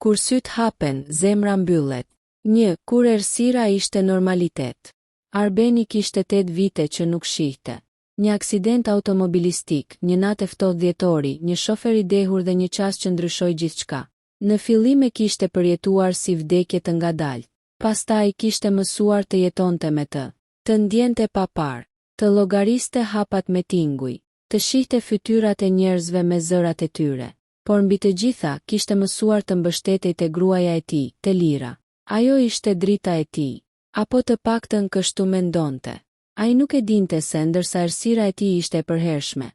Kur syt hapen, zemra mbyllet. 1. Kur errësira ishte normalitet. Arbeni kishte 8 vite që nuk shihte. Një aksident automobilistik, një natë e ftohtë dhjetori, një shofer i dehur dhe një qast që ndryshoi gjithçka. Në fillim e kishte përjetuar si vdekje të ngadalë. Pastaj kishte mësuar të jetonte me të ndjente pa parë, të llogariste hapat me tinguj, të shihte fytyrat e njerëzve me zërat e tyre. Por mbi të gjitha, kishte mësuar të mbështetej te gruaja e tij, te Lira. Ajo ishte drita e tij, apo të paktën kështu mendonte. Ai nuk e dinte se ndërsa errësira e tij ishte e përhershme,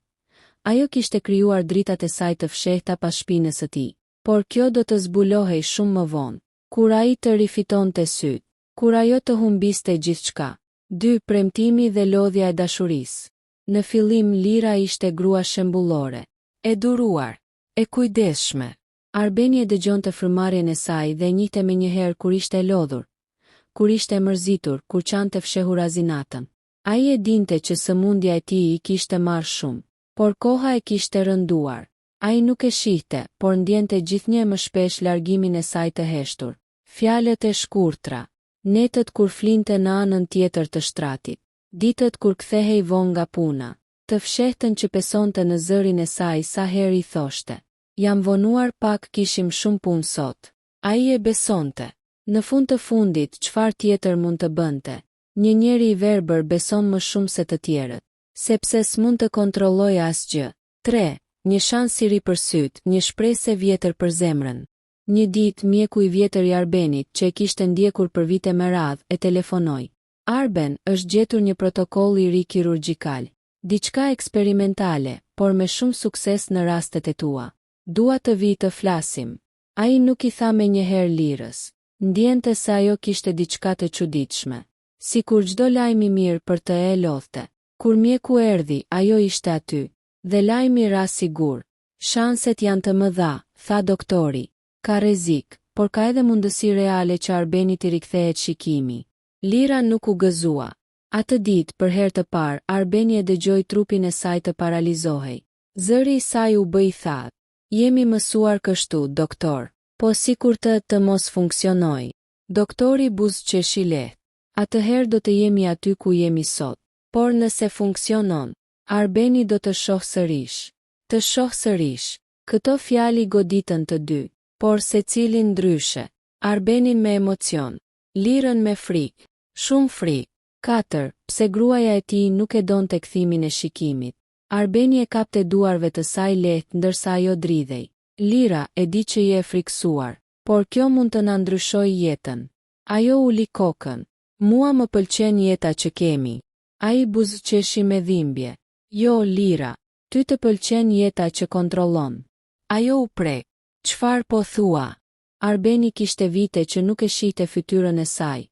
ajo kishte krijuar dritat e saj të fshehta pas shpinës së tij. Por kjo do të zbulohej shumë më vonë, kur ai të rifitonte syt, kur ajo të humbiste gjithçka. 2. Premtimi dhe lodhja e dashurisë. Në fillim Lira ishte grua shembullore, e duruar, e kujdesshme. Arbeni e dëgjonte frymëmarrjen e saj dhe e njihte menjëherë kur ishte e lodhur, kur ishte e mërzitur, kur çante fshehur azinatën. Ai e dinte që sëmundja e tij I kishte marrë shumë, por koha e kishte rënduar. Ai nuk e shihte, por ndjente gjithnjë më shpesh largimin e saj të heshtur. Fjalët e shkurtra, netët kur flinte në anën tjetër të shtratit, ditët kur kthehej vonë nga puna, të fshehtën që pesonte në zërin e saj sa herë I thoshte: "Jam vonuar pak, kishim shumë punë sot." Ai e besonte. Në fund të fundit, çfarë tjetër mund të bënte? Një njeri I verbër beson më shumë se të tjerët, sepse s'mund të kontrollojë asgjë. 3. Një shans I ri për syt, një shpresë e vjetër për zemrën. Një ditë mjeku I vjetër I Arbenit, që e kishte ndjekur për vite me radhë, e telefonoi. "Arben, është gjetur një protokoll I ri kirurgjikal. Diçka eksperimentale, por me shumë sukses në rastet e tua. Dua të vi të flasim." Ai nuk I tha menjëherë Lirës. Ndjente se ajo kishte diçka të çuditshme. Sikur çdo lajm I mirë për të e lodhte. Kur mjeku erdhi, ajo ishte aty. Dhe lajmi ra sigur. "Shanset janë të mëdha," tha doktori. "Ka rrezik, por ka edhe mundësi reale që Arbenit I rikthehet shikimi." Lira nuk u gëzua. Atë ditë, për herë të parë, Arbeni e dëgjoi trupin e saj të paralizohej. Zëri I saj u bë I thatë. "Jemi mësuar kështu, doktor. Po sikur të mos funksionoj." Doktori buzëqeshi lehtë. "Atëherë do të jemi aty ku jemi sot. Por nëse funksionon, Arbeni do të shohë sërish." Të shohë sërish. Këto fjali goditën të dy, por secilin ndryshe. Arbenin me emocion, Lirën me frikë, shumë frikë. 4. Pse gruaja e tij nuk e donte kthimin e shikimit. Arbeni e kapte duarve të saj lehtë ndërsa ajo dridhej. "Lira, e di që je e friksuar, por kjo mund të na ndryshojë jetën." Ajo uli kokën. "Mua më pëlqen jeta që kemi." Ai buzëqeshi me dhimbje. "Jo, Lira, ty të pëlqen jeta që kontrollon." Ajo u prek. "Çfarë po thua?" Arbeni kishte vite që nuk e shihte fytyrën e saj,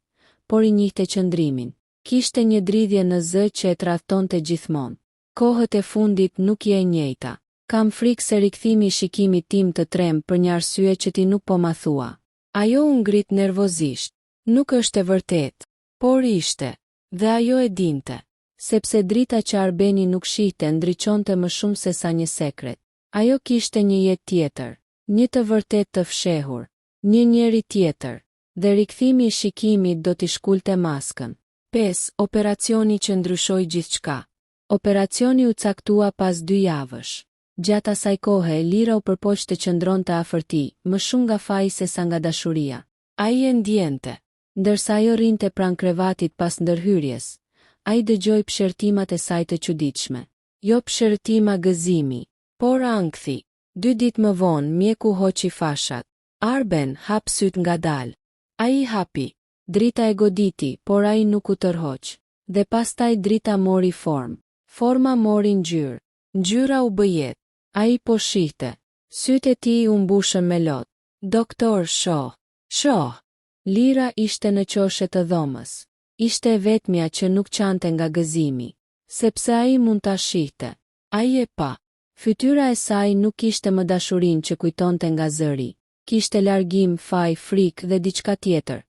por I njihte qëndrimin. Kishte një dridhje në zë që e tradhtonte gjithmonë. "Kohët e fundit nuk je e njëjta. Kam frikë se rikthimi I shikimit tim të trem për një arsye që ti nuk po ma thua." Ajo u ngrit nervozisht. Nuk është e vërtet, por ishte. Dhe ajo e dinte, sepse drita që Arbeni nuk shihte ndriçonte më shumë se sa një sekret. Ajo kishte një jetë tjetër, një të vërtet të fshehur, një njeri tjetër, dhe rikthimi I shikimit do t'i shkulte maskën. 5. Operacioni që ndryshoi gjithçka. Operacioni u caktua pas 2 javësh. Gjatë asaj kohe, Lira u përpoq të qëndronte afër tij, më shumë nga faji se sa nga dashuria. Ai e ndjente. Ndërsa ajo rinte pranë krevatit pas ndërhyrjes, ai dëgjoi pshertimat e saj të çuditshme. Jo pshertima gëzimi, por ankthi. 2 ditë më vonë, mjeku hoqi fashat. "Arben, hap syt ngadalë." Ai hapi. Drita e goditi, por ai nuk u tërhoq. Dhe pastaj drita mori formë. Forma mori ngjyrë. Ngjyra u bë jetë. Ai po shihte. Sytë e tij u mbushën me lot. "Doktor, shoh. Shoh." Lira ishte në qoshe të dhomës. Ishte e vetmja që nuk qante nga gëzimi, sepse ai mund ta shihte. Ai e pa. Fytyra e saj nuk kishte më dashurinë që kujtonte nga zëri. Kishte largim, faj, frikë dhe diçka tjetër.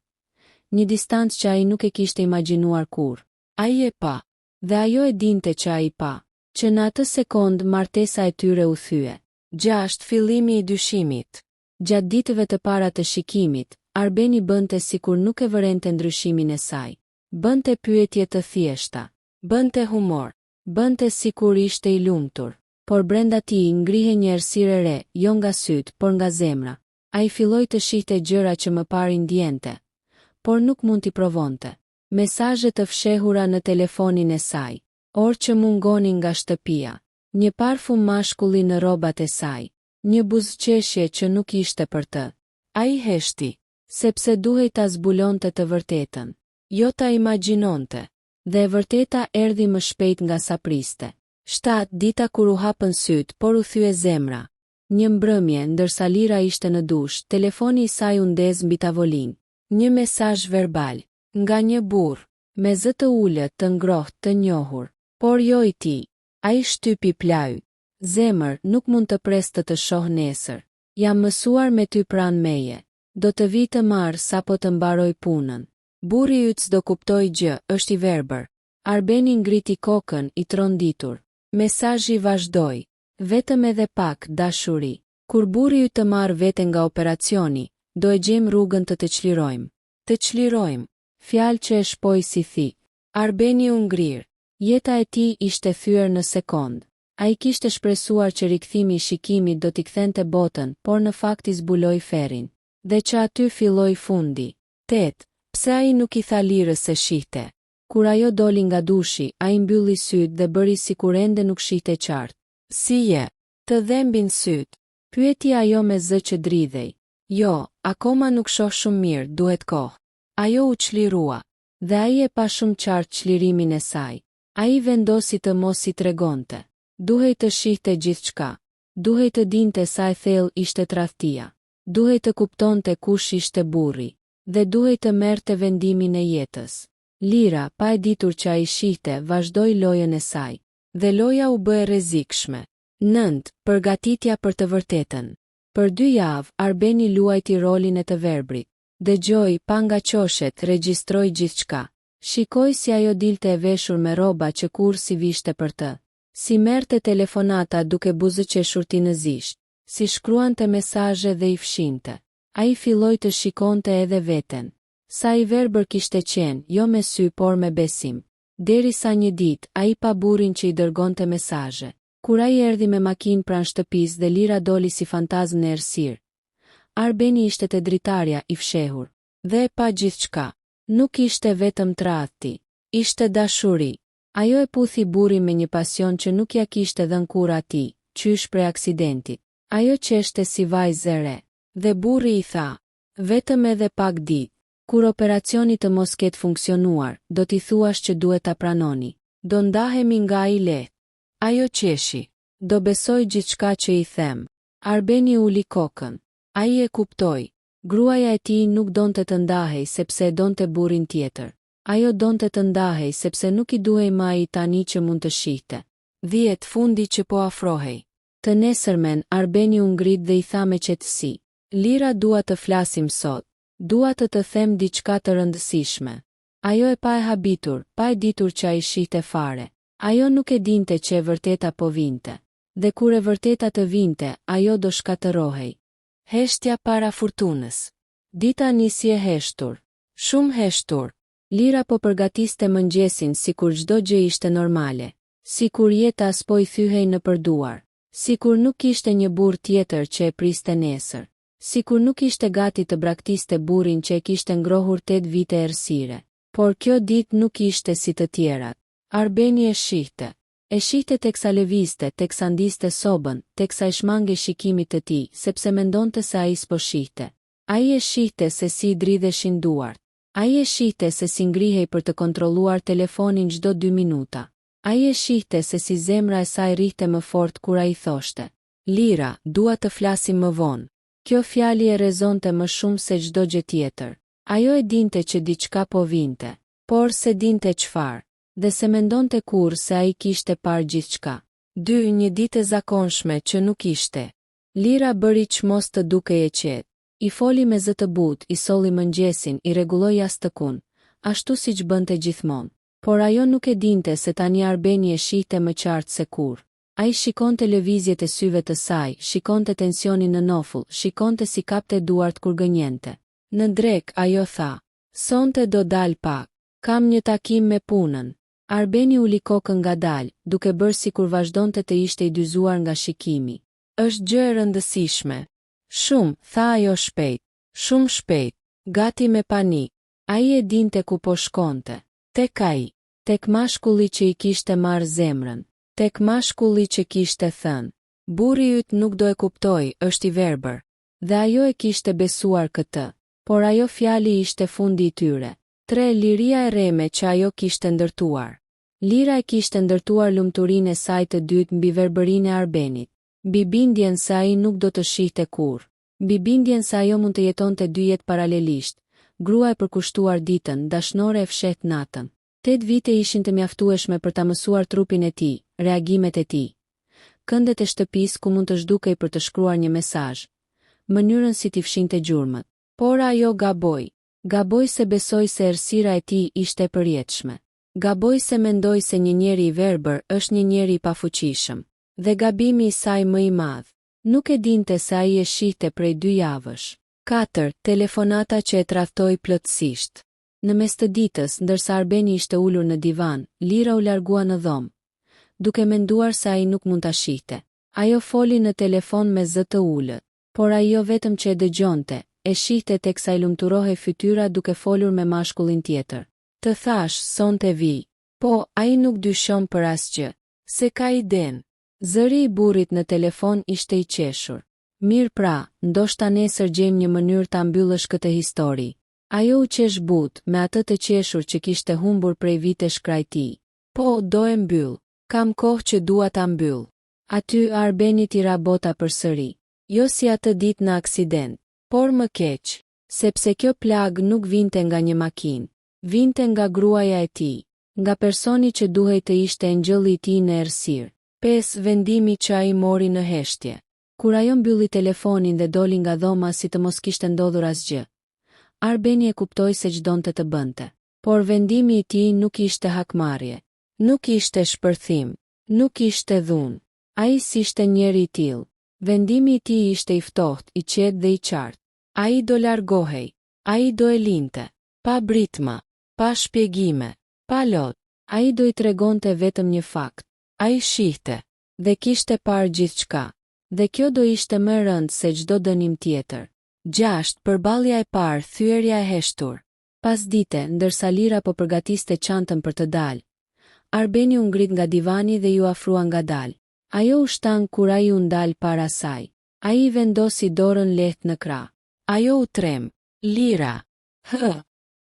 Një distancë që ai nuk e kishte imagjinuar kur. Ai e pa. Dhe ajo e dinte që ai pa. Që në atë sekond martesa e tyre u thye. 6. Fillimi I dyshimit. Gjatë ditëve të para të shikimit, Arbeni bënte sikur nuk e vërente ndryshimin e saj. Bënte pyetje të thjeshta, bënte humor, bënte sikur ishte i lumtur, por brenda tij ngrihe një errësirë e re, jo nga syt, por nga zemra. Ai filloi të shihte gjëra që më parë ndjente, por nuk mund t'i provonte. Mesazhe të fshehura në telefonin e saj, orë që mungonin nga shtëpia, një parfum mashkulli në rrobat e saj, një buzëqeshje që nuk ishte për të. Ai heshti, sepse duhej ta zbulonte të vërtetën, jo ta imagjinonte, dhe e vërteta erdhi më shpejt nga sa priste. 7 dita kur u hapën syt, por u thye zemra. Një mbrëmje, ndërsa Lira ishte në dush, telefoni i saj u ndez mbi tavolinë. Një mesazh verbal, nga një burr, me zë të ulët, të ngrohtë, të njohur, por jo i tij. Ai shtypi plaj. Zemër, nuk mund të pres të shoh nesër. Jam mësuar me ty pranë meje. Do të vi të marr sapo të mbaroj punën. Burri yt s'do kuptoj gjë, është i verbër. Arbeni ngriti kokën, i tronditur. Mesazhi vazhdoi. Vetëm edhe pak dashuri. Kur burri yt të marr veten nga operacioni, do e gjejmë rrugën të çlirojmë. Të çlirojmë. Fjalë që e shpoi si thik. Arbeni u ngrir. Jeta e tij ishte thyer në sekond. Ai kishte shpresuar që rikthimi i shikimit do t'i kthente botën, por në fakt i zbuloi ferrin. Dhe që aty filloi fundi. 8. Pse ai nuk i tha Lirës se shihte? Kur ajo doli nga dushi, ai mbylli syt dhe bëri sikur ende nuk shihte qartë. Si je? Të dhembin syt. Pyeti ajo me zë që dridhej. Jo, akoma nuk shoh shumë mirë, duhet kohë. Ajo u çlirua, dhe ai e pa shumë qartë çlirimin e saj. Ai vendosi të mos i tregonte. Duhej të shihte gjithçka. Duhej të dinte sa e thellë ishte tradhtia. Duhej të kuptonte kush ishte burri. Dhe duhej të merrte vendimin e jetës. Lira, pa e ditur që ai shihte, vazhdoi lojën e saj. Dhe loja u bë e rrezikshme. 9. Përgatitja për të vërtetën. Për 2 javë, Arbeni luajti rolin e të verbrit. Dëgjoi, pa nga qoshet, regjistroi gjithçka. Shikoi si ajo dilte e veshur me rroba që kurrë vishte për të. Si merrte telefonata duke buzëqeshur tinëzisht. Si shkruante mesazhe dhe i fshinte. Ai filloi të shikonte edhe veten. Sa i verbër kishte qenë, jo me sy por me besim. Derisa një ditë, ai pa burrin që i dërgonte mesazhe. Kur ai erdhi me makinë pranë shtëpisë dhe Lira doli si fantazm në errësirë. Arbeni ishte te dritarja, i fshehur. Dhe e pa gjithçka. Nuk ishte vetëm tradhti. Ishte dashuri. Ajo e puthi burrin me një pasion që nuk ja kishte dhënë kurrë atij, qysh prej aksidentit. Ajo qeshte si vajzë e re. Dhe burri i tha, vetëm edhe pak ditë. Kur operacioni të mos ketë funksionuar, do t'i thuash që duhet ta pranoni. Do ndahemi nga ai lehtë. Ajo qeshi. Do besoj gjithçka që i them. Arbeni uli kokën. Ai e kuptoi. Gruaja e tij nuk donte të ndahej sepse e donte burrin tjetër. Ajo donte të ndahej sepse nuk i duhej më ai tani që mund të shihte. 10 Fundi që po afrohej. Të nesërmen, Arbeni u ngrit dhe i tha me qetësi. Lira, dua të flasim sot. Dua të them diçka të rëndësishme. Ajo e pa e habitur, pa e ditur që ai shihte fare. Ajo nuk e dinte që e vërteta po vinte. Dhe kur e vërteta të vinte, ajo do shkatërohej. Heshtja para furtunës. Dita nisi e heshtur. Shumë heshtur. Lira po përgatiste mëngjesin sikur çdo gjë ishte normale. Sikur jeta s'po i thyhej në përduar. Sikur nuk kishte një burr tjetër që e priste nesër. Sikur nuk ishte gati të braktiste burrin që e kishte ngrohur 8 vite errësire. Por kjo ditë nuk ishte si të tjerat. Arbeni e shihte. E shihte teksa lëvizte, teksa ndiste sobën, teksa e shmange shikimit të tij, sepse mendonte se ai s'po shihte. Ai e shihte se si i dridheshin duart. Ai e shihte se si ngrihej për të kontrolluar telefonin çdo 2 minuta. Ai e shihte se si zemra e saj rrihte më fort kur ai thoshte: Lira, dua të flasim më vonë. Kjo fjali e rezonte më shumë se çdo gjë tjetër. Ajo e dinte që diçka po vinte, por se dinte çfarë, dhe se mendonte kurrë se ai kishte parë gjithçka. 2 Një ditë e zakonshme që nuk ishte. Lira bëri që mos të dukej e qetë. I foli me zë të butë, i solli mëngjesin, i rregulloi jashtëkun, ashtu siç bënte gjithmonë. Por ajo nuk e dinte se tani Arbeni e shihte më qartë se kurrë. Ai shikonte lëvizjet e syve të saj, shikonte tensionin në nofull, shikonte si kapte duart kur gënjente. Në drek ajo tha: "Sonte do dal pak. Kam një takim me punën." Arbeni uli kokën ngadalë, duke bërë sikur vazhdonte të ishte i dyzuar nga shikimi. "Është gjë e rëndësishme." "Shumë," tha ajo shpejt. "Shumë shpejt." Gati me panik. Ai e dinte ku po shkonte. Tek ai. Tek mashkulli që i kishte marrë zemrën. Tek mashkulli që kishte thënë: "Burri yt nuk do e kuptoj, është i verbër." Dhe ajo e kishte besuar këtë. Por ajo fjali ishte fundi i tyre. Liria e reme që ajo kishte ndërtuar. Lira e kishte ndërtuar lumturinë e saj të dytë mbi verbërinë e Arbenit. Mbi bindjen se ai nuk do të shihte kurrë. Mbi bindjen se ajo mund të jetonte dy jetë paralelisht. Grua e përkushtuar ditën, dashnore e fshet natën. 8 vite ishin të mjaftueshme për ta mësuar trupin e tij, reagimet e tij. Këndet e shtëpisë ku mund të zhdukej për të shkruar një mesazh. Mënyrën si t'i fshinte gjurmët. Por ajo gaboi. Gaboi se besoi se errësira e tij ishte e përjetshme. Gaboi se mendoi se një njeri i verbër është një njeri i pafuqishëm. Dhe gabimi i saj më i madh. Nuk e dinte se ai e shihte prej 2 javësh. 4. Telefonata që e tradhtoi plotësisht. Në mes të ditës, ndërsa Arbeni ishte ulur në divan, Lira u largua në dhomë, duke menduar se ai nuk mund ta shihte. Ajo foli në telefon me zë të ulët, por ai jo vetëm që e dëgjonte, e shihte teksa i lumturohej fytyra duke folur me mashkullin tjetër. "Të thash, sonte vi." "Po, ai nuk dyshon për asgjë. Se ka iden." Zëri i burrit në telefon ishte i qeshur. "Mirë pra, ndoshta nesër gjejmë një mënyrë ta mbyllësh këtë histori." Ajo u qesh but me atë të qeshur që kishte humbur prej vitesh kraj tij. "Po, do e mbyll. Kam kohë që dua ta mbyll." Aty Arbeni tira bota përsëri. Jo si atë ditë në aksident, por më keq, sepse kjo plag nuk vinte nga një makinë, vinte nga gruaja e tij, nga personi që duhej të ishte engjëlli i tij në errësirë. 5. Vendimi që ai mori në heshtje. Kur ajo mbylli telefonin dhe doli nga dhoma si të mos kishte ndodhur asgjë, Arbeni e kuptoi se ç'donte të bënte. Por vendimi i tij nuk ishte hakmarrje, nuk ishte shpërthim, nuk ishte dhunë. Ai s'ishte njeri i tillë. Vendimi i tij ishte i ftohtë, i qetë dhe i qartë. Ai do largohej, ai do e linte, pa britma, pa shpjegime, pa lot. Ai do i tregonte vetëm një fakt. Ai shihte dhe kishte parë gjithçka. Dhe kjo do ishte më e rëndë se çdo dënim tjetër. 6. Përballja e parë, thyerja e heshtur. Pas dite, ndërsa Lira po përgatiste çantën për të dalë, Arbeni u ngrit nga divani dhe ju afrua ngadalë. Ajo u shtan kur ai u ndal para saj. Ai i vendosi dorën lehtë në krah. Ajo u trem. "Lira.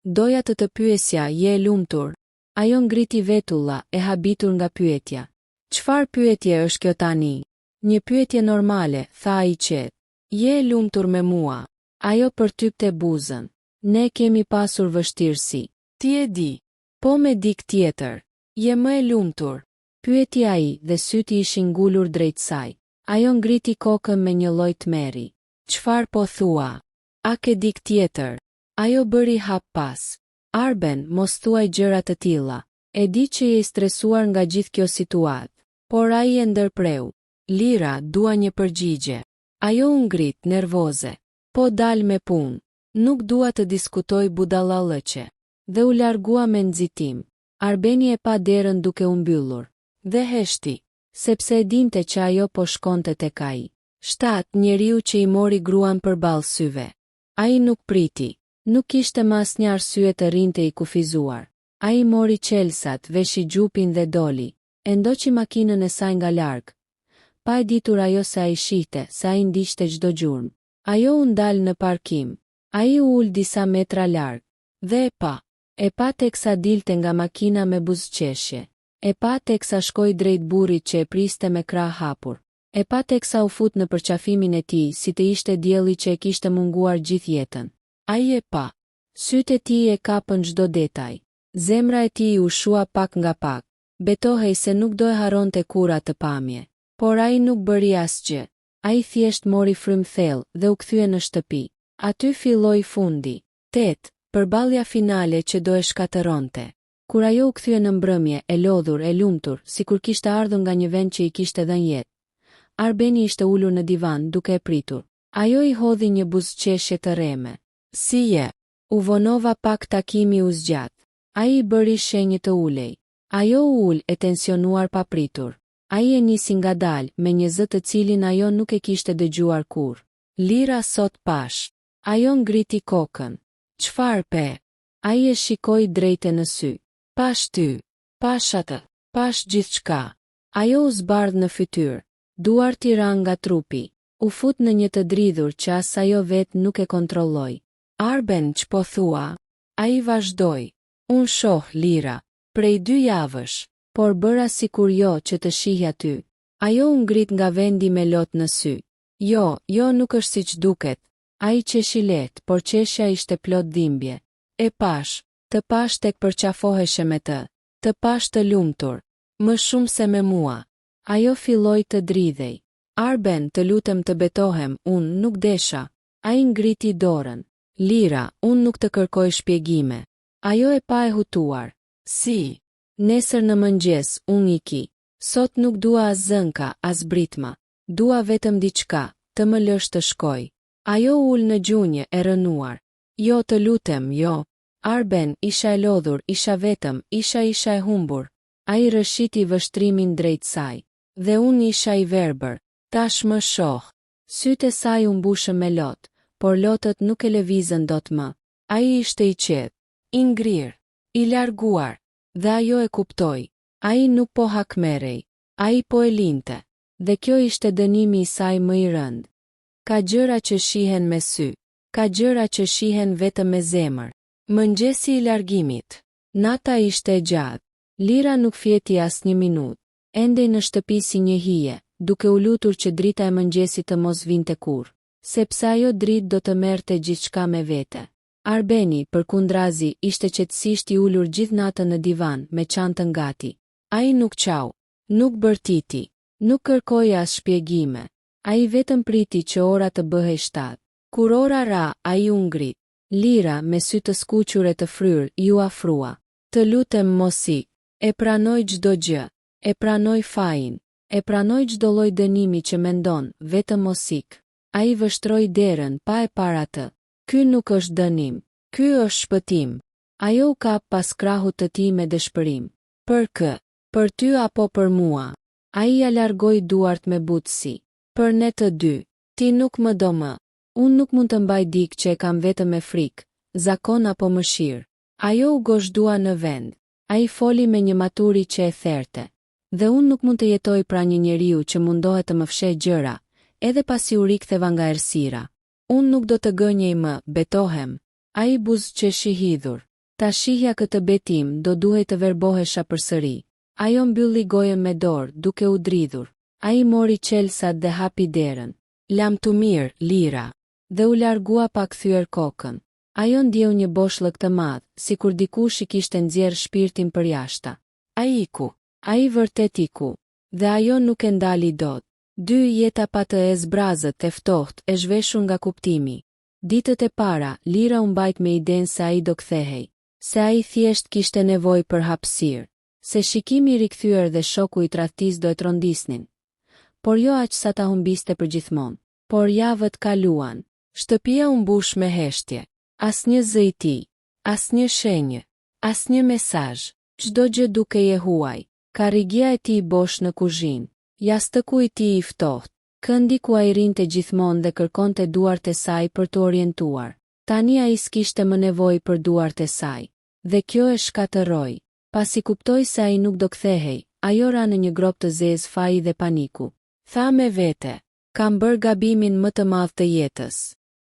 Doja të pyesja, je e lumtur?" Ajo ngriti vetulla, e habitur nga pyetja. "Çfarë pyetje është kjo tani?" "Një pyetje normale," tha ai qetë. "Je e lumtur me mua?" Ajo përtypte buzën. "Ne kemi pasur vështirësi. Ti e di." "Po me dik tjetër. Je më e lumtur?" Pyeti ai dhe syti ishin ngulur drejt saj. Ajo ngriti kokën me një lloj tmerri. "Çfarë po thua? A ke dik tjetër?" Ajo bëri hap pas. "Arben, mos thuaj gjëra të tilla. E di që je i stresuar nga gjithë kjo situatë." Por ai e ndërpreu. "Lira, dua një përgjigje." Ajo u ngrit, nervoze. "Po dal me punë. Nuk dua të diskutoj budallallëqe." Dhe u largua me nxitim. Arbeni e pa derën duke u mbyllur. Dhe heshti, sepse e dinte që ajo po shkonte tek ai. 7. Njeriu që i mori gruan përballë syve. Ai nuk priti. Nuk kishte më asnjë arsye të rinte i kufizuar. Ai mori qelsat, veshi gjupin dhe doli. E ndoqi makinën e saj nga larg. Pa e ditur ajo se ai shihte, se ai ndiqte çdo gjurmë. Ajo u ndal në parkim. Ai u ul disa metra larg. Dhe e pa teksa dilte nga makina me buzëqeshje. E pa teksa shkoi drejt burrit që e priste me krah hapur. E pa teksa u fut në përqafimin e tij si të ishte dielli që e kishte munguar gjithë jetën. Ai e pa. Sytë e tij e kapën çdo detaj. Zemra e tij u shua pak nga pak. Betohej se nuk do e harronte kurrë atë pamje. Por ai nuk bëri asgjë. Ai thjesht mori frym thellë dhe u kthye në shtëpi. Aty filloi fundi. 8. Përballja finale që do e shkatëronte. Kur ajo u kthye në mbrëmje, e lodhur, e lumtur, sikur kishte ardhur nga një vend që i kishte dhënë jetë, Arbeni ishte ulur në divan duke e pritur. Ajo i hodhi një buzëqeshje të rreme. Si je? U vonova pak takimi u zgjat. Ai i bëri shenjë të ulej. Ajo u ul e tensionuar pa pritur. Ai e nisi ngadalë me një zë të cilin ajo nuk e kishte dëgjuar kurrë. Lira, sot pash. Ajo ngriti kokën. Çfarë pe? Ai e shikoi drejte në sy. Pash ty. Pash atë. Pash gjithçka. Ajo u zbardh në fytyrë. Duart i ran nga trupi. U fut në një të dridhur që as ajo vetë nuk e kontrolloi. Arben, ç'po thua? Ai vazhdoi. Unë shoh, Lira, prej 2 javësh, por bëra sikur jo që të shihja ty. Ajo u ngrit nga vendi me lot në sy. Jo, nuk është siç duket. Ai qeshi lehtë, por qeshja ishte plot dhimbje. E pash, të pash tek përqafoheshe me të. Të pash të lumtur. Më shumë se me mua. Ajo filloi të dridhej. Arben, të lutem të betohem, unë nuk desha. Ai ngriti dorën. Lira, unë nuk të kërkoj shpjegime. Ajo e pa e hutuar. Si? Nesër në mëngjes, unë iki. Sot nuk dua as zënka, as britma. Dua vetëm diçka, të më lësh të shkoj. Ajo ul në gjunjë e rënuar. Jo, të lutem, jo. Arben, isha e lodhur, isha vetëm, isha e humbur. Ai rëshiti vështrimin drejt saj. Dhe unë isha i verbër. Tash më shoh. Sytë e saj u mbushën me lot, por lotët nuk e lëvizën dot më. Ai ishte i qetë, i ngrirë, i larguar, dhe ajo e kuptoi. Ai nuk po hakmerej, ai po e linte, dhe kjo ishte dënimi i saj më i rënd. Ka gjëra që shihen me sy, ka gjëra që shihen vetëm me zemër. Mëngjesi i largimit. Nata ishte e gjatë. Lira nuk fjeti as një minutë. Endej në shtëpi si një hije, duke u lutur që drita e mëngjesit të mos vinte kurrë, sepse ajo dritë do të merrte gjithçka me vete. Arbeni, përkundrazi, ishte qetësisht i ulur gjithë natën në divan me çantën gati. Ai nuk qau, nuk bërtiti, nuk kërkoi as shpjegime. Ai vetëm priti që ora të bëhej 7. Kur ora ra, ai u ngrit. Lira, me sy të skuqur e të fryrë, ju afrua. Të lutem mos ik. E pranoj çdo gjë. E pranoj fajin. E pranoj çdo lloj dënimi që mendon, vetëm mos ik. Ai vështroi derën pa e parë atë. Ky nuk është dënim. Ky është shpëtim. Ajo u kap pas krahut të tij me dëshpërim. Për kë? Për ty apo për mua? Ai ja largoi duart me butësi. Për ne të dy. Ti nuk më do më. Unë nuk mund të mbaj dikë që e kam vetëm me frikë, zakon apo mëshirë. Ajo u gozhdua në vend. Ai foli me një maturi që e therte. Dhe unë nuk mund të jetoj pra një njeriu që mundohet të më fshehë gjëra, edhe pasi u riktheva nga errësira. Unë nuk do të gënjej më, betohem. Ai buzëqeshi hidhur. Ta shihja këtë betim, do duhej të verbohesha përsëri. Ajo mbylli gojën me dorë, duke u dridhur. Ai mori qelsat dhe hapi derën. Lam të mirë, Lira. Dhe u largua pa kthyer kokën. Ajo ndjeu një boshllëk të madh, sikur dikush i kishte nxjerrë shpirtin përjashta. Ai iku. Ai vërtet iku. Dhe ajo nuk e ndali dot. 2 jeta pa të zbrazët e ftohtë e zhveshur nga kuptimi. Ditët e para, Lira u mbajt me idenë se ai do kthehej, se ai thjesht kishte nevojë për hapësirë, se shikimi i rikthyer dhe shoku i tradhtis do e trondisnin. Por jo aq sa ta humbiste përgjithmonë. Por javët kaluan. Shtëpia u mbush me heshtje. Asnjë zë i tij, asnjë shenjë, asnjë mesazh. Çdo gjë duke je huaj. Karrigia e tij bosh në kuzhinë. Jastëku i tij i ftohtë. Këndi ku ai rinte gjithmonë dhe kërkonte duart e saj për të orientuar. Tani ai s'kishte më nevojë për duart e saj. Dhe kjo e shkatërroi. Pasi kuptoi se ai nuk do kthehej, ajo ra në një grop të zezë faji dhe paniku. Tha me vete. Kam bërë gabimin më të madh të jetës.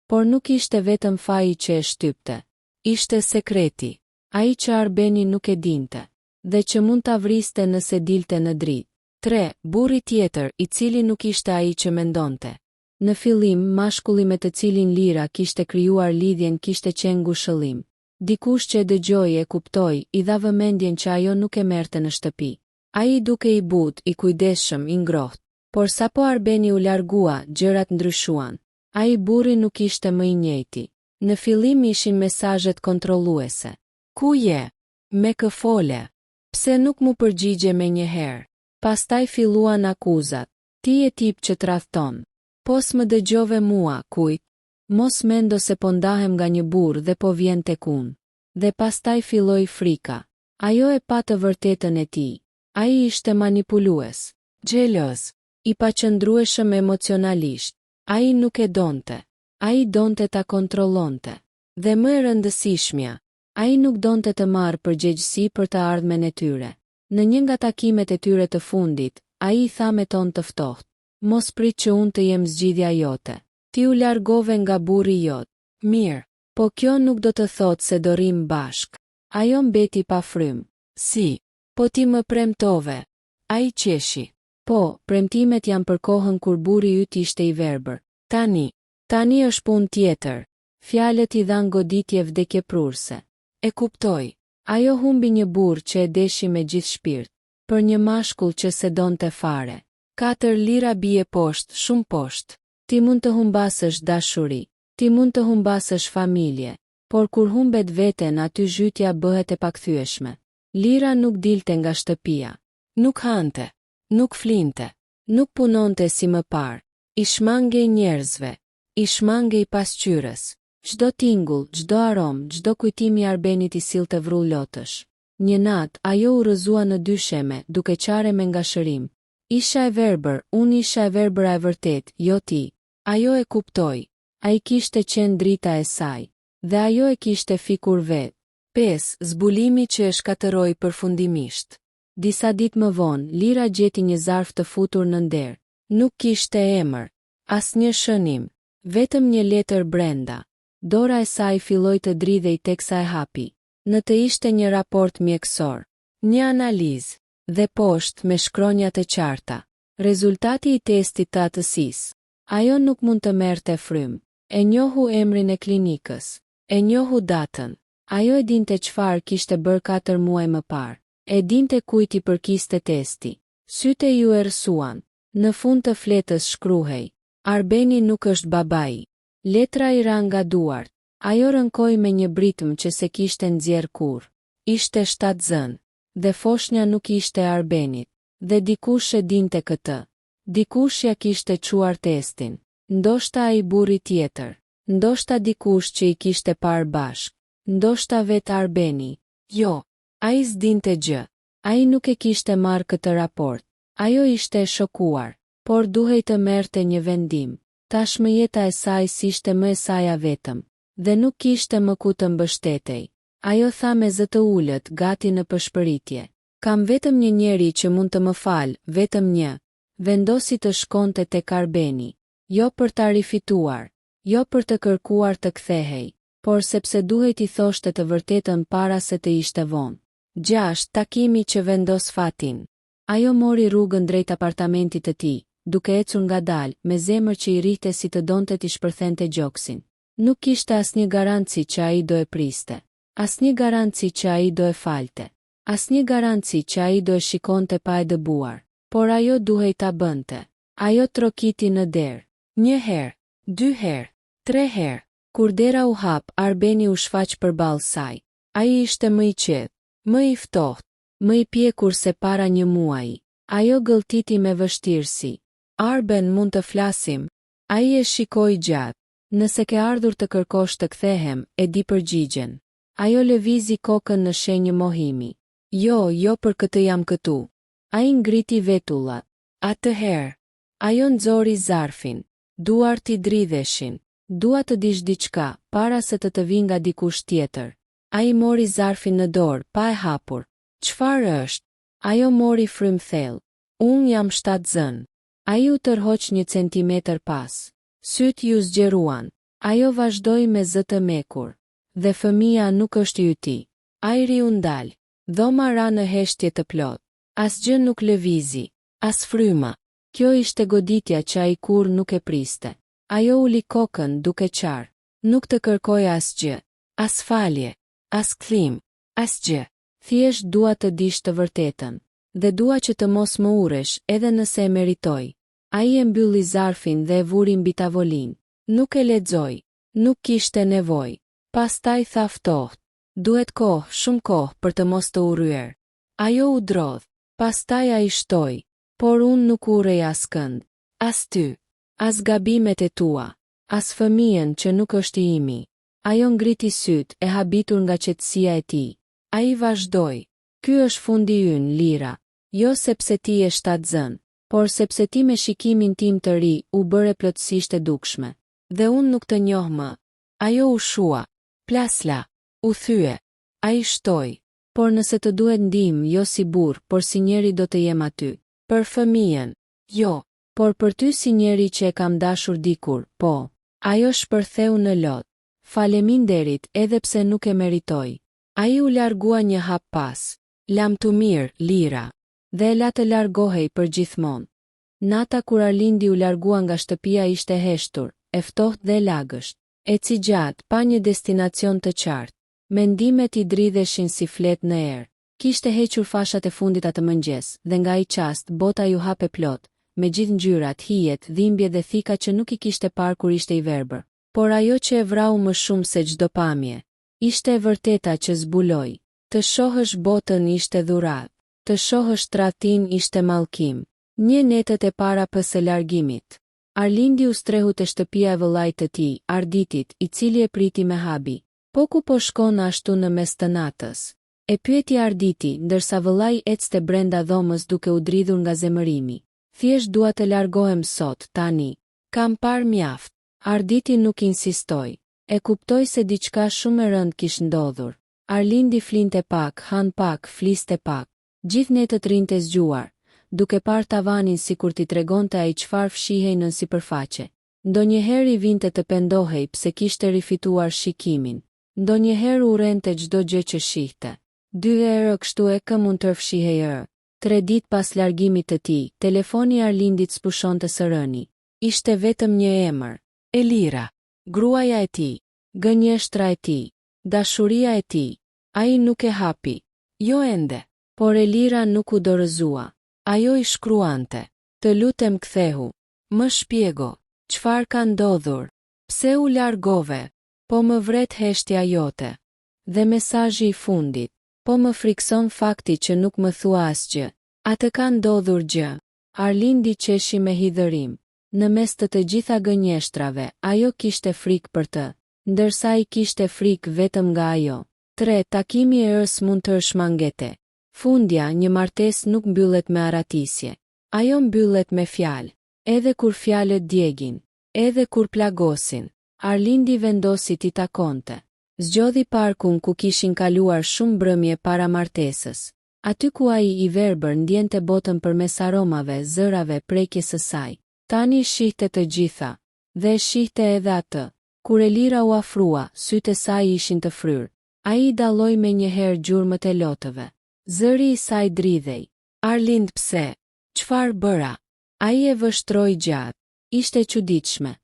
Por nuk ishte vetëm faji që e shtypte. Ishte sekreti. Ai që Arbeni nuk e dinte. Dhe që mund ta vriste nëse dilte në dritë. 3. Burri tjetër, i cili nuk ishte ai që mendonte. Në fillim, mashkulli me të cilin Lira kishte krijuar lidhjen kishte qenë ngushëllim. Dikush që e dëgjoi e kuptoi, i dha vëmendjen që ajo nuk e merrte në shtëpi. Ai duke i butë, i kujdesshëm, i ngrohtë. Por sapo Arbeni u largua, gjërat ndryshuan. Ai burri nuk ishte më i njëjti. Në fillim ishin mesazhet kontrolluese. Ku je? Me kë fole? Pse nuk mu përgjigje me një herë? Pastaj filluan akuzat. Ti je tip që tradhton. Pos më dëgjove mua, kujt? Mos mendo se po ndahem nga një burr dhe po vjen tek unë. Dhe pastaj filloi frika. Ajo e pa të vërtetën e tij. Ai ishte manipulues, xheloz, i paqëndrueshëm emocionalisht. Ai nuk e donte. Ai donte ta kontrollonte. Dhe më e rëndësishmja, ai nuk donte të marrë përgjegjësi për të ardhmen e tyre. Në një nga takimet e tyre të fundit, ai i tha me ton të ftohtë: "Mos prit që unë të jem zgjidhja jote. Ti u largove nga burri jot. Mirë, po kjo nuk do të thotë se do rrim bashk." Ajo mbeti pa frym. Si? Po ti më premtove. Ai qeshi. Po, premtimet janë për kohën kur burri yt ishte i verbër. Tani është punë tjetër. Fjalët i dhan goditje vdekjeprurse. E kuptoj. Ajo humbi një burr që e deshi me gjithë shpirt. Për një mashkull që se donte fare. 4 lira bie poshtë, shumë poshtë. Ti mund të humbasësh dashuri. Ti mund të humbasësh familje. Por kur humbet veten aty zhytja bëhet e pakthyeshme. Lira nuk dilte nga shtëpia. Nuk hante. Nuk flinte. Nuk punonte si më parë. I shmangej njerëzve. I shmangej pasqyrës. Çdo tingull, çdo aromë, çdo kujtim i Arbenit i sillte vrull lotësh. Një natë ajo u rrëzua në dy sheme, duke qare me ngashërim. Isha e verbër, unë isha e verbëra e vërtet, jo ti. Ajo e kuptoi. Ai kishte qenë drita e saj. Dhe ajo e kishte fikur vetë. 5. Zbulimi që e shkatëroi përfundimisht. Disa ditë më vonë, Lira gjeti një zarf të futur në nder. Nuk kishte emër. Asnjë shënim. Vetëm një letër brenda. Dora e saj filloi të dridhej teksa e hapi. Në të ishte një raport mjekësor. Një analizë. Dhe poshtë me shkronja të qarta. Rezultati i testit të atësisë. Ajo nuk mund të merrte frym. E njohu emrin e klinikës. E njohu datën. Ajo e dinte çfarë kishte bërë 4 muaj më parë. E dinte kujt i përkiste testi. Sytë e ju errësuan. Në fund të fletës shkruhej: Arbeni nuk është babai. Letra i ra nga duart. Ajo rënkoi me një britëm që se kishte nxjerr kurrë. Ishte 7 zën. Dhe foshnja nuk ishte e Arbenit. Dhe dikush e dinte këtë. Dikush ja kishte quar testin. Ndoshta ai burri tjetër. Ndoshta dikush që i kishte parë bashk. Ndoshta vetë Arbeni. Jo, ai s'dinte gjë. Ai nuk e kishte marrë këtë raport. Ajo ishte e shokuar, por duhej të merrte një vendim. Tashmë jeta e saj s'ishte më e saja vetëm, dhe nuk kishte më ku të mbështetej. Ajo tha me zë të ulët, gati në përshpëritje. Kam vetëm një njeri që mund të më falë, vetëm një. Vendosi të shkonte tek Arbeni. Jo për ta rifituar, jo për të kërkuar të kthehej, por sepse duhej t'i thoshte të vërtetën para se të ishte vonë. 6. Takimi që vendos fatin. Ajo mori rrugën drejt apartamentit të tij, duke ecur ngadalë, me zemër që i rrihte si të donte t'i shpërthente gjoksin. Nuk kishte asnjë garanci që ai do e priste. Asnjë garanci që ai do e falte. Asnjë garanci që ai do e shikonte pa e dëbuar. Por ajo duhej ta bënte. Ajo trokiti në derë. 1 herë, 2 herë, 3 herë. Kur dera u hap, Arbeni u shfaq përballë saj. Ai ishte më i qetë, më i ftohtë, më i pjekur se para një muaji. Ajo gëlltiti me vështirësi. Arben, mund të flasim? Ai e shikoi gjatë. Nëse ke ardhur të kërkosh të kthehem, e di përgjigjen. Ajo lëvizi kokën në shenjë mohimi. Jo për këtë jam këtu. Ai ngriti vetullat. Atëherë, ajo nxori zarfin. Duart i dridheshin. Dua të dish diçka, para se të vi nga dikush tjetër. Ai mori zarfin në dorë, pa e hapur. Çfarë është? Ajo mori frym thellë. Unë jam 7 zën. Ai u tërhoq 1 centimetër pas. Syt ju zgjeruan. Ajo vazhdoi me zë të mekur. Dhe fëmia nuk është yti. Ajri u ndal. Dhoma ra në heshtje të plot. Asgjë nuk lëvizi. As fryma. Kjo ishte goditja që ai kur nuk e priste. Ajo uli kokën duke qarë. Nuk të kërkoj asgjë. As falje. As kthim. Asgjë. Thjesht dua të dish të vërtetën. Dhe dua që të mos më uresh edhe nëse e meritoj. Ai e mbylli zarfin dhe e vuri mbi tavolinë. Nuk e lexoi. Nuk kishte nevojë. Pastaj tha ftohtë. Duhet kohë, shumë kohë, për të mos të urryer. Ajo u drodh. Pastaj ai shtoi. Por unë nuk urrej askënd. As ty. As gabimet e tua. As fëmijën që nuk është i imi. Ajo ngriti syt e habitur nga qetësia e tij. Ai vazhdoi. Ky është fundi ynë, Lira. Jo sepse ti je shtatzën, por sepse ti me shikimin tim të ri u bëre plotësisht e dukshme. Dhe unë nuk të njoh më. Ajo u shua. Plasla. U thye. Ai shtoi. Por nëse të duhet ndihmë, jo si burr, por si njeri do të jem aty. Për fëmijën. Jo. Por për ty si njeri që e kam dashur dikur, po. Ajo shpërtheu në lot. Faleminderit edhe pse nuk e meritoj. Ai u largua një hap pas. Lam të mirë, Lira. Dhe e la të largohej për gjithmonë. Nata kur Arlindi u largua nga shtëpia ishte heshtur, e ftohtë dhe lagësht. Eci gjatë, pa një destinacion të qartë. Mendimet i dridheshin si flet në erë. Kishte hequr fashat e fundit atë mëngjes, dhe nga ai çast bota ju hape plot, me gjithë ngjyrat, hijet, dhimbje dhe thika që nuk i kishte parë kur ishte i verbër. Por ajo që e vrau më shumë se çdo pamje, ishte e vërteta që zbuloi. Të shohësh botën ishte dhuratë, të shohësh tradhtin ishte mallkim. Një netët e para pas largimit. Arlindi u strehu te shtëpia e vëllait të tij, Arditit, i cili e priti me habi. Po ku po shkon ashtu në mes të natës? E pyeti Arditi, ndërsa vëllai ecte brenda dhomës duke u dridhur nga zemërimi. Thjesht dua të largohem sot, tani. Kam parë mjaft. Arditi nuk insistoi. E kuptoi se diçka shumë e rëndë kishte ndodhur. Arlindi flinte pak, han pak, fliste pak. Gjithë netët rinte zgjuar, duke parë tavanin sikur t'i tregonte ai çfarë fshihej nën sipërfaqe. Ndonjëherë i vinte të pendohej pse kishte rifituar shikimin. Ndonjëherë urrente çdo gjë që shihte. 2 herë kështu e kë mund të fshihej. 3 ditë pas largimit të tij, telefoni i Arlindit spushonte së rëni. Ishte vetëm një emër. Elira. Gruaja e tij. Gënjeshtra e tij. Dashuria e tij. Ai nuk e hapi. Jo ende. Por Elira nuk u dorëzua. Ajo i shkruante. Të lutem kthehu. Më shpjego. Çfarë ka ndodhur? Pse u largove? Po më vret heshtja jote. Dhe mesazhi i fundit. Po më frikson fakti që nuk më thua asgjë. A të ka ndodhur gjë? Arlindi qeshi me hidhërim. Në mes të gjitha gënjeshtrave, ajo kishte frikë për të, ndërsa ai kishte frikë vetëm nga ajo. 3. Takimi e ës mund të shmangete. Fundja, një martesë nuk mbyllet me aratisje. Ajo mbyllet me fjalë. Edhe kur fjalët djegin, edhe kur plagosin. Arlindi vendosi t'i takonte. Zgjodhi parkun ku kishin kaluar shumë mbrëmje para martesës. Aty ku ai i verbër ndjente botën përmes aromave, zërave, prekjes së saj. Tani shihte të gjitha, dhe shihte edhe atë. Kur Elira u afrua, sytë e saj ishin të fryrë. Ai dalloi me njëherë gjurmët e lotëve. Zëri i saj dridhej. Arlind, pse? Çfarë bëra? Ai e vështroi gjatë. Ishte çuditshme.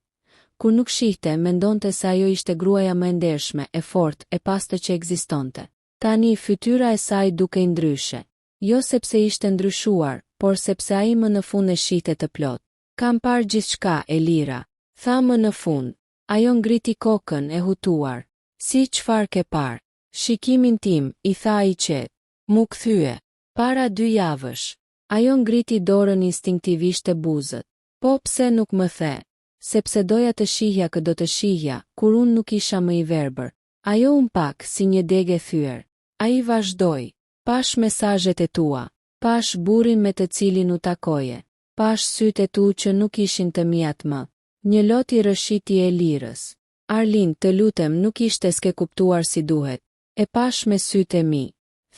Kur nuk shihte, mendonte se ajo ishte gruaja më e ndershme, e fortë, e pastë që ekzistonte. Tani fytyra e saj dukej ndryshe. Jo sepse ishte ndryshuar, por sepse ai më në fund e shihte të plot. Kam parë gjithçka, Elira, tha më në fund. Ajo ngriti kokën e hutuar. Si çfarë ke parë? Shikimin tim, i tha ai qetë. Mu kthye. Para 2 javësh. Ajo ngriti dorën instinktivisht te buzët. Po pse nuk më the? Sepse doja të shihja që do të shihja, kur unë nuk isha më i verbër. Ajo pak si një degë thyer. Ai vazhdoi. Pash mesazhet e tua. Pash burrin me të cilin u takoje. Pash sytë e tu që nuk ishin të mijat më. Një lot i rëshiti e Elirës. Arlind, të lutem, nuk ishte s'ke kuptuar si duhet. E pash me sytë e mi.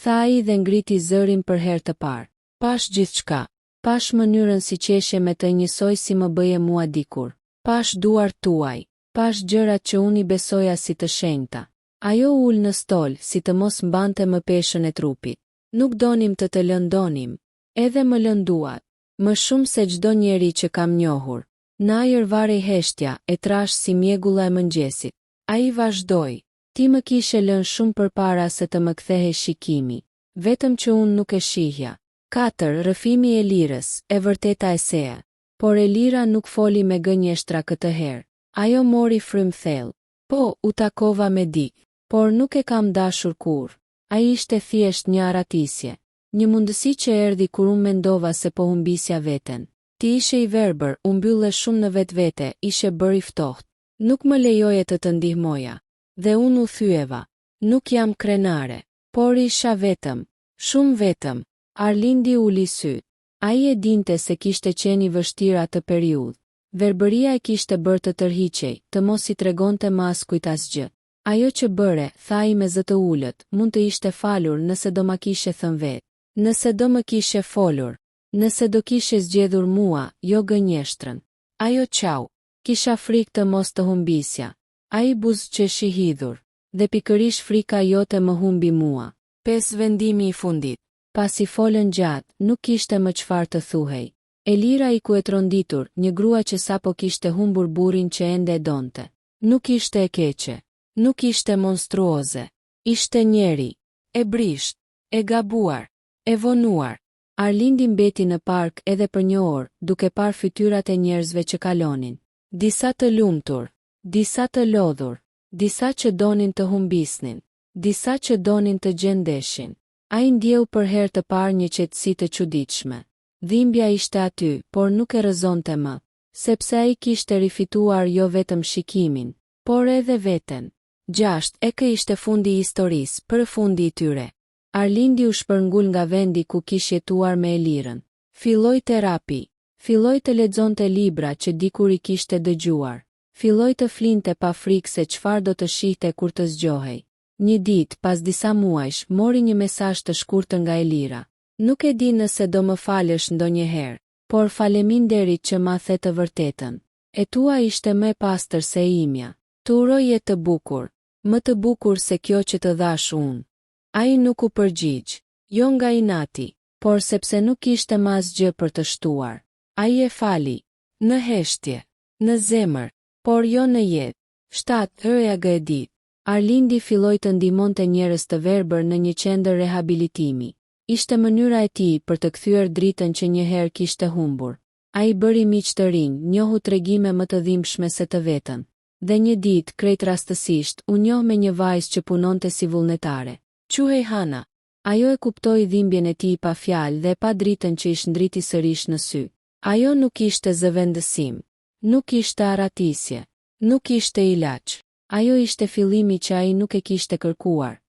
Tha ai dhe ngriti zërin për herë të parë. Pash gjithçka. Pash mënyrën si qeshje me të njësoj si më bëje mua dikur. Pash duart tuaj. Pash gjërat që unë i besoja si të shenjta. Ajo ul në stol si të mos mbante më peshën e trupit. Nuk donim të lëndonim. Edhe më lënduat. Më shumë se çdo njeri që kam njohur. Në ajër varej heshtja, e trash si mjegulla e mëngjesit. Ai vazhdoi. Ti më kishe lënë shumë përpara se të më kthehej shikimi. Vetëm që unë nuk e shihja. 4. Rrëfimi i Elirës, e vërteta e sea. Por Elira nuk foli me gënjeshtra këtë herë. Ajo mori frym thellë. Po, u takova me Dik. por nuk e kam dashur kur. Ai ishte thjesht një aratisje. Një mundësi që erdhi kur unë mendova se po humbisja veten. Ti ishe i verbër, u mbylle shumë në vetvete, ishe bërë i ftohtë. Nuk më lejoje të ndihmoja. Dhe unë u thyeva. Nuk jam krenare, por isha vetëm, shumë vetëm. Arlindi uli syt. Ai e dinte se kishte qenë i vështirë atë periudhë. Verbëria e kishte bërë të tërhiqej, të mos i tregonte më askujt asgjë. Ajo që bëre, tha ai me zë të ulët, mund të ishte falur nëse do ma kishe thënë vetë. Nëse do më kishe folur. Nëse do kishe zgjedhur mua, jo gënjeshtrën. Ajo qau. Kisha frikë të mos të humbisja. Ai buzëqeshi hidhur. Dhe pikërisht frika jote më humbi mua. 5 vendimi i fundit. Pasi folën gjatë, nuk kishte më çfarë të thuhej. Elira i ku e tronditur, një grua që sapo kishte humbur burrin që ende e donte. Nuk ishte e keqe. Nuk ishte monstruoze. Ishte njeri. E brisht. E gabuar. E vonuar. Arlindi mbeti në park edhe për një orë, duke parë fytyrat e njerëzve që kalonin. Disa të lumtur. Disa të lodhur. Disa që donin të humbisnin. Disa që donin të gjendeshin. Ai ndjeu për herë të parë një qetësi të çuditshme. Dhimbja ishte aty, por nuk e rrëzonte më, sepse ai kishte rifituar jo vetëm shikimin, por edhe veten. 6. Kë ishte fundi i historisë, përfundi i tyre. Arlindi u shpërngul nga vendi ku kishte jetuar me Elirën. Filloi terapi. Filloi të lexonte libra që dikur i kishte dëgjuar. Filloi të flinte pa frikë se çfarë do të shihte kur të zgjohej. Një ditë, pas disa muajsh, mori një mesazh të shkurtër nga Elira. Nuk e di nëse do më falësh ndonjëherë, por faleminderit që ma the të vërtetën. E tua ishte më e pastër se e imja. Të uroj jetë të bukur, më të bukur se kjo që të dhash unë. Ai nuk u përgjigj, jo nga inati, por sepse nuk ishte më asgjë për të shtuar. Ai e fali, në heshtje, në zemër, por jo në jetë. 7. E ditë. Arlindi filloi të ndihmonte njerëz të verbër në një qendër rehabilitimi. Ishte mënyra e tij për të kthyer dritën që një herë kishte humbur. Ai bëri miq të rinj, njohu tregime më të dhimbshme se të vetën. Dhe një ditë, krejt rastësisht, u njoh me një vajzë që punonte si vullnetare. Quhej Hana. Ajo e kuptoi dhimbjen e tij pa fjalë dhe pa dritën që i shndriti sërish në sy. Ajo nuk ishte zëvendësim, nuk ishte aratisje, nuk ishte ilaç. Ajo ishte fillimi që ai nuk e kishte kërkuar,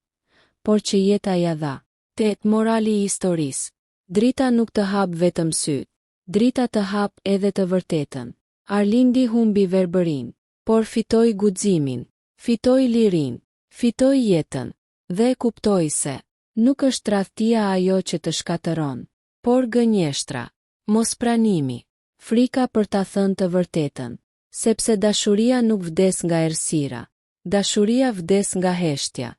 por që jeta ja dha. 8. Morali i historisë. Drita nuk të hap vetëm syt. Drita të hap edhe të vërtetën. Arlindi humbi verbërinë, por fitoi guximin, fitoi lirinë, fitoi jetën, dhe e kuptoi se nuk është tradhtia ajo që të shkatëron, por gënjeshtra, mospranimi, frika për ta thënë të vërtetën, sepse dashuria nuk vdes nga errësira. Dashuria vdes nga heshtja.